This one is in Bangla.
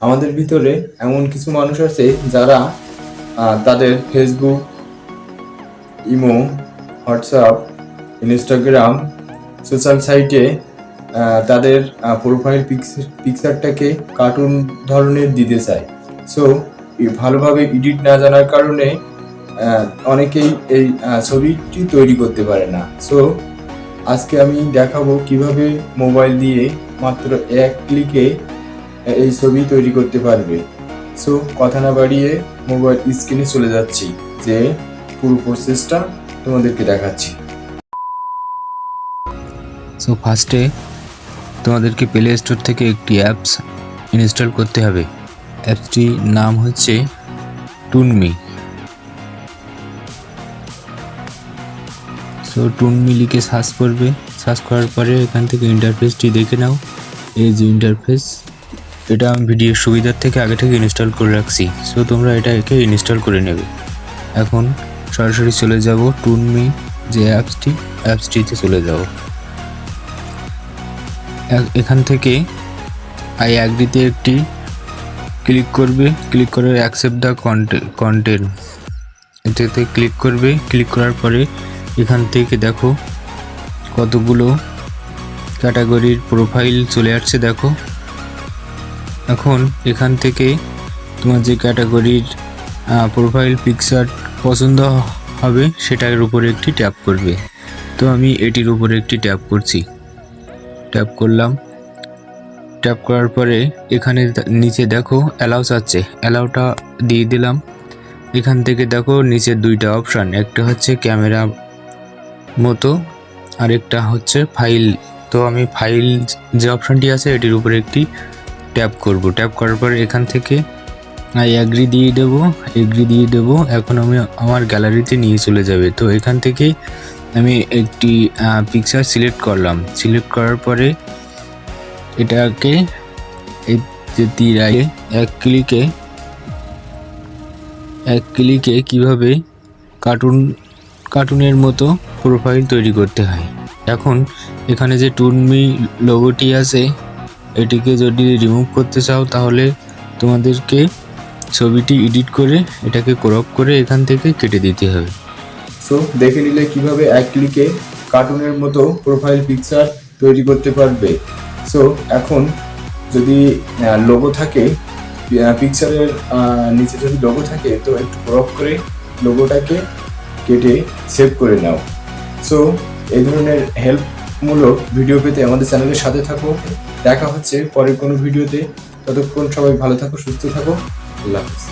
আমাদের ভিতরে এমন কিছু মানুষ আছে যারা তাদের Facebook, imo, WhatsApp, Instagram social সাইটে তাদের প্রোফাইল পিকচারটাকে কার্টুন ধরনের দিতে চায়। সো ভালোভাবে এডিট না জানার কারণে অনেকেই এই ছবিটি তৈরি করতে পারে না। সো আজকে আমি দেখাবো কিভাবে মোবাইল দিয়ে মাত্র এক ক্লিকে এই ছবি তৈরি করতে পারবে। সো কথা না বাড়িয়ে মোবাইল স্ক্রিনে চলে যাচ্ছি, যে পুরো প্রসেসটা তোমাদেরকে দেখাচ্ছি। সো ফার্স্টে তোমাদেরকে প্লে স্টোর থেকে একটি অ্যাপস ইনস্টল করতে হবে। অ্যাপসটির নাম হচ্ছে টুনমি। সো টুনমি লিখে সার্চ করবে। সার্চ করার পরে এখান থেকে ইন্টারফেসটি দেখে নাও। এই যে ইন্টারফেস, এটা আমি ভিডিওর সুবিধার থেকে আগে থেকে ইনস্টল করে রাখছি। সো তোমরা এটাকে ইনস্টল করে নেবে। এখন সরাসরি চলে যাব টুনমি যে অ্যাপসটিতে চলে যাব। এখান থেকে আই অ্যাগ্রিতে একটি ক্লিক করবে। ক্লিক করে অ্যাকসেপ্ট দ্য কন্টেন্ট এটাতে ক্লিক করবে। ক্লিক করার পরে এখান থেকে দেখো কতগুলো ক্যাটাগরির প্রোফাইল চলে আসছে। দেখো এখন এখান থেকে তোমার যে ক্যাটাগরির প্রোফাইল পিকচার পছন্দ হবে সেটার উপরে একটি ট্যাপ করবে। তো আমি এটির উপরে একটি ট্যাপ করছি। ট্যাপ করলাম। ট্যাপ করার পরে এখানে নিচে দেখো অ্যালাউ চাচ্ছে, অ্যালাউটা দিয়ে দিলাম। এখান থেকে দেখো নিচে দুইটা অপশান, একটা হচ্ছে ক্যামেরা মতো আর একটা হচ্ছে ফাইল। তো আমি ফাইল যে অপশানটি আছে এটির উপরে একটি ট্যাপ করব। ট্যাপ করার পরে এখান থেকে আই অ্যাগ্রি দিয়ে দেবো। এখন আমি আমার গ্যালারিতে নিয়ে চলে যাবে। তো এখান থেকে আমি একটি পিকচার সিলেক্ট করলাম। সিলেক্ট করার পরে এটাকে এই যে তীর আগে এক ক্লিকে কিভাবে কার্টুনের মতো প্রোফাইল তৈরি করতে হয়। এখন এখানে যে টুনমি লোগোটি আছে এটিকে যদি রিমুভ করতে চাও তাহলে তোমাদেরকে ছবিটি এডিট করে এটাকে ক্রপ করে এখান থেকে কেটে দিতে হবে। সো দেখে নিলে কিভাবে এক ক্লিকে কার্টুনের মতো প্রোফাইল পিকচার তৈরি করতে পারবে। সো এখন যদি লোগো থাকে, পিকচারের নিচে যদি লোগো থাকে তো একটু ক্রপ করে লোগোটাকে কেটে সেভ করে নাও। সো এই ধরনের হেল্পমূলক ভিডিও পেতে আমাদের চ্যানেলের সাথে থাকো। দেখা হচ্ছে পরের কোনো ভিডিওতে। ততক্ষণ সবাই ভালো থাকো, সুস্থ থাকো। আল্লাহ হাফেজ।